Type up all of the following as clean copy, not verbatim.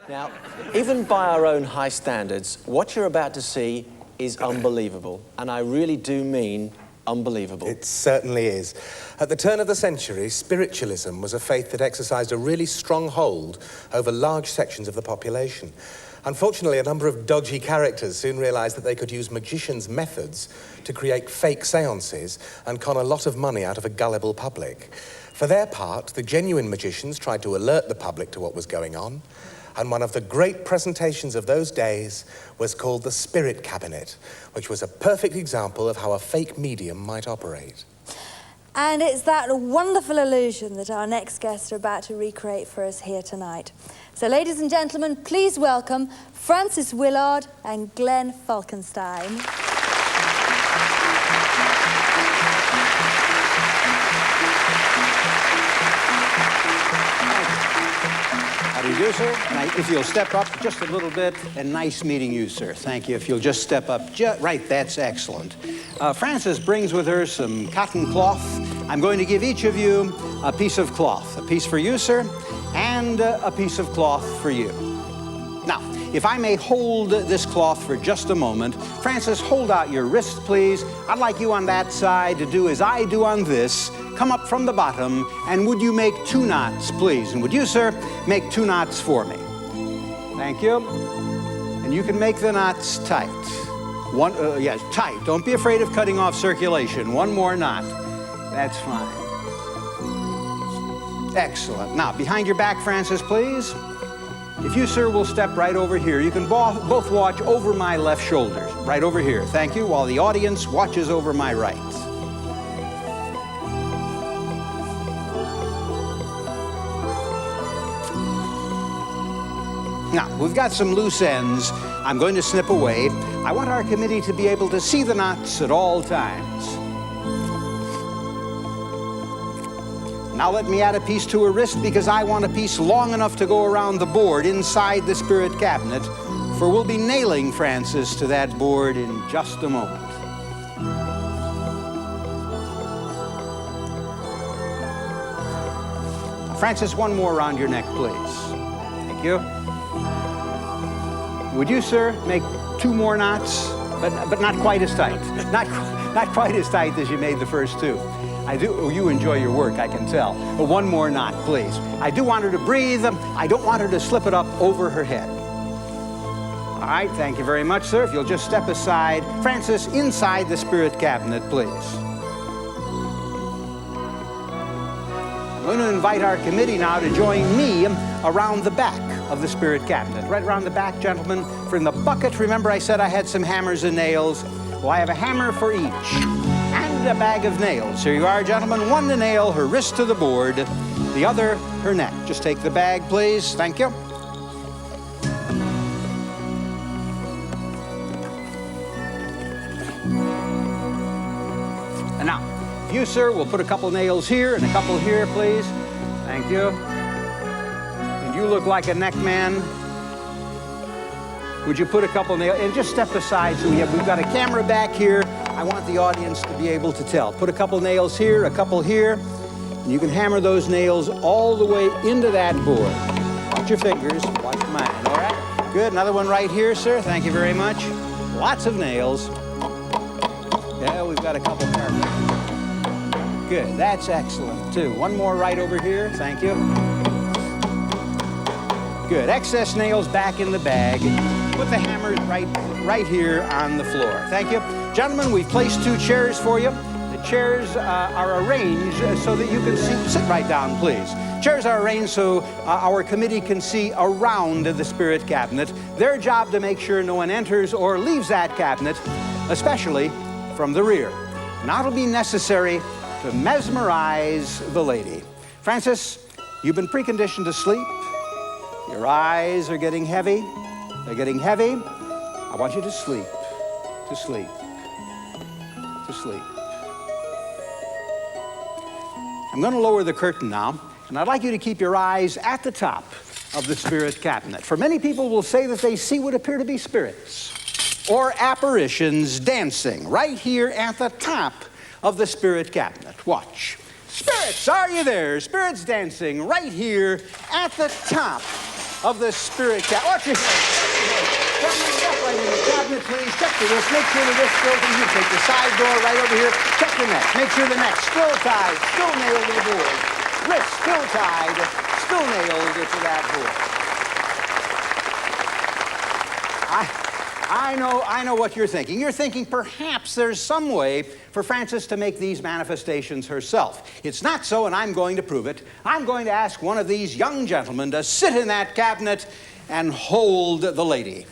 Now, even by our own high standards, what you're about to see is unbelievable. And I really do mean unbelievable. It certainly is. At the turn of the century, spiritualism was a faith that exercised a really strong hold over large sections of the population. Unfortunately, a number of dodgy characters soon realised that they could use magicians' methods to create fake seances and con a lot of money out of a gullible public. For their part, the genuine magicians tried to alert the public to what was going on, and one of the great presentations of those days was called the Spirit Cabinet, which was a perfect example of how a fake medium might operate. And it's that wonderful illusion that our next guests are about to recreate for us here tonight. So, ladies and gentlemen, please welcome Francis Willard and Glenn Falkenstein. How do you do, sir? And if you'll step up just a little bit, and nice meeting you, sir. Thank you. If you'll just step up, right, that's excellent. Frances brings with her some cotton cloth. I'm going to give each of you a piece of cloth. A piece for you, sir, and a piece of cloth for you. Now, if I may hold this cloth for just a moment. Frances, hold out your wrist, please. I'd like you on that side to do as I do on this. Come up from the bottom, and would you make 2 knots, please? And would you, sir, make 2 knots for me? Thank you. And you can make the knots tight. Yes, tight. Don't be afraid of cutting off circulation. 1 more knot. That's fine. Excellent. Now, behind your back, Frances, please. If you, sir, will step right over here, you can both watch over my left shoulder. Right over here. Thank you, while the audience watches over my right. Now, we've got some loose ends I'm going to snip away. I want our committee to be able to see the knots at all times. Now let me add a piece to her wrist, because I want a piece long enough to go around the board inside the Spirit Cabinet, for we'll be nailing Frances to that board in just a moment. Frances, 1 more around your neck, please. Thank you. Would you, sir, make 2 more knots, but not quite as tight. Not quite as tight as you made the first 2. You enjoy your work, I can tell. But 1 more knot, please. I do want her to breathe. I don't want her to slip it up over her head. All right, thank you very much, sir. If you'll just step aside. Frances, inside the Spirit Cabinet, please. I'm going to invite our committee now to join me around the back of the Spirit Cabinet. Right around the back, gentlemen. For in the bucket, remember I said I had some hammers and nails? Well, I have a hammer for each. And a bag of nails. Here you are, gentlemen. 1 to nail her wrist to the board, the other her neck. Just take the bag, please. Thank you. And now, you, sir, will put a couple nails here and a couple here, please. Thank you. And you look like a neck man. Would you put a couple nails, and just step aside so we've got a camera back here. I want the audience to be able to tell. Put a couple nails here, a couple here, and you can hammer those nails all the way into that board. Watch your fingers, watch mine, all right? Good, another one right here, sir. Thank you very much. Lots of nails. Yeah, we've got a couple there. Good, that's excellent, too. 1 more right over here, thank you. Good, excess nails back in the bag. Put the hammers right here on the floor. Thank you. Gentlemen, we've placed 2 chairs for you. The chairs are arranged so that you can sit right down, please. Chairs are arranged so our committee can see around the Spirit Cabinet. Their job to make sure no one enters or leaves that cabinet, especially from the rear. Now it'll be necessary to mesmerize the lady. Frances, you've been preconditioned to sleep. Your eyes are getting heavy. They're getting heavy. I want you to sleep, to sleep, to sleep. I'm going to lower the curtain now, and I'd like you to keep your eyes at the top of the Spirit Cabinet. For many people will say that they see what appear to be spirits or apparitions dancing right here at the top of the Spirit Cabinet. Watch. Spirits, are you there? Spirits dancing right here at the top of the spirit cabinet. Watch your step right in the cabinet, please. Check the wrist. Make sure the wrist still can. You take the side door right over here. Check the neck. Make sure the neck's still tied, still nailed to the board. Wrist still tied, still nailed to that board. I know what you're thinking. You're thinking perhaps there's some way for Frances to make these manifestations herself. It's not so, and I'm going to prove it. I'm going to ask one of these young gentlemen to sit in that cabinet and hold the lady.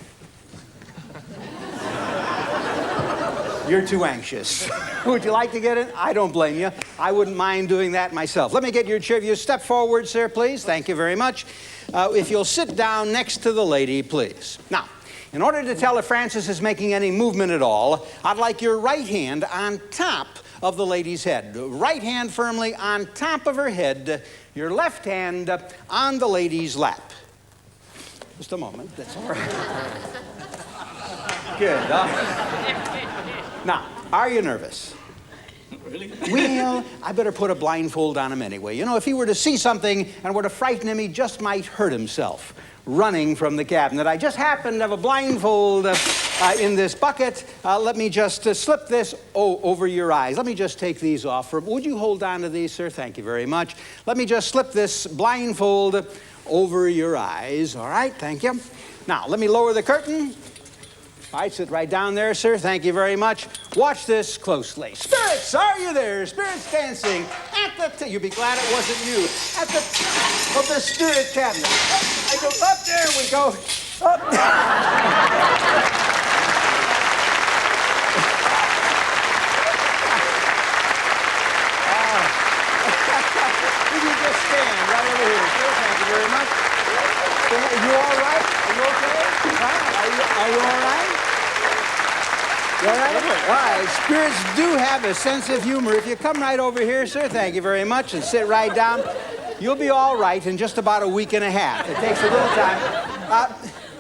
You're too anxious. Would you like to get in? I don't blame you. I wouldn't mind doing that myself. Let me get your chair. You step forward, sir, please. Thank you very much. If you'll sit down next to the lady, please. Now, in order to tell if Frances is making any movement at all, I'd like your right hand on top of the lady's head. Right hand firmly on top of her head. Your left hand on the lady's lap. Just a moment. That's all right. Good. Now, are you nervous? Really? Well, I better put a blindfold on him anyway. You know, if he were to see something and were to frighten him, he just might hurt himself running from the cabinet. I just happen to have a blindfold in this bucket. Let me just slip this over your eyes. Let me just take these off. Would you hold on to these, sir? Thank you very much. Let me just slip this blindfold over your eyes. All right, thank you. Now, let me lower the curtain. All right, sit right down there, sir. Thank you very much. Watch this closely. Spirits, are you there? Spirits dancing at the... You'll be glad it wasn't you. At the top of the spirit cabinet. Up, I go up, there we go. Up. Would you just stand right over here, sir? Thank you very much. Are you all right? Are you okay? Huh? Are you all right? All right? All right. Spirits do have a sense of humor. If you come right over here, sir, thank you very much, and sit right down, you'll be all right in just about a week and a half. It takes a little time.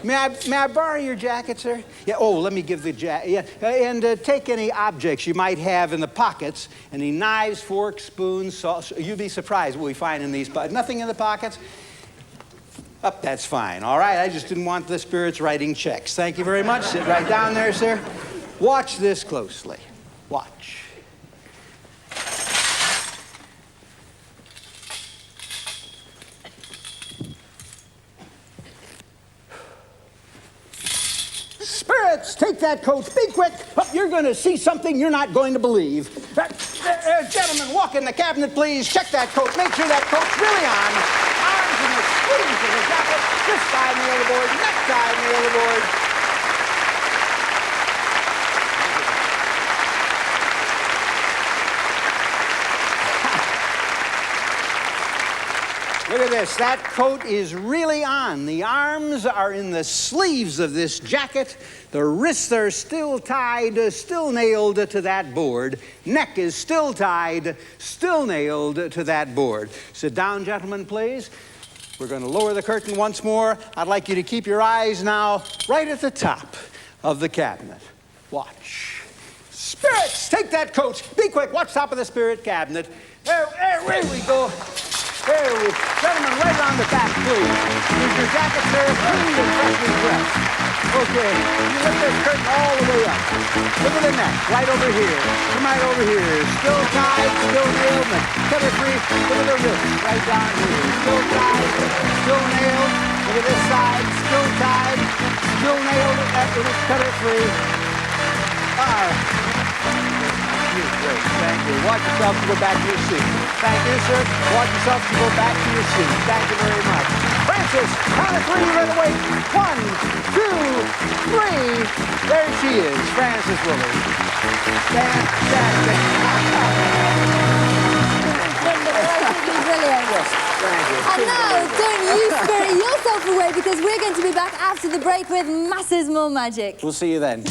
May I borrow your jacket, sir? Yeah. Oh, let me give the jacket. Yeah. And take any objects you might have in the pockets. Any knives, forks, spoons, salt. You'd be surprised what we find in these pockets. Nothing in the pockets? Up, that's fine. All right, I just didn't want the spirits writing checks. Thank you very much. Sit right down there, sir. Watch this closely. Watch. Spirits, take that coat. Be quick. Oh, you're going to see something you're not going to believe. Gentlemen, walk in the cabinet, please. Check that coat. Make sure that coat's really on. Arms in the sleeves of the jacket. This side nail the board. Next side nail the board. Look at this. That coat is really on. The arms are in the sleeves of this jacket. The wrists are still tied, still nailed to that board. Neck is still tied, still nailed to that board. Sit down, gentlemen, please. We're going to lower the curtain once more. I'd like you to keep your eyes now right at the top of the cabinet. Watch. Spirits, take that coat. Be quick. Watch top of the spirit cabinet. There we go. There we go. Gentlemen, right around the back, please. Is your jacket, sir, clean and freshly pressed? Okay. You lift this curtain all the way up. Look at the neck, right over here. Come right over here. Still tied, still nailed, and cut it free. Look at the wrist, right down here. Still tied, still nailed. Look at this side, still tied, still nailed. Cut it free. Great, thank you. Watch yourself to go back to your seat. Thank you, sir. Watch yourself to go back to your seat. Thank you very much. Frances, count of three right away. 1, 2, 3. There she is, Frances Willard. Fantastic. Brilliant. Yes, thank you. And now, don't you spirit yourself away, because we're going to be back after the break with masses more magic. We'll see you then.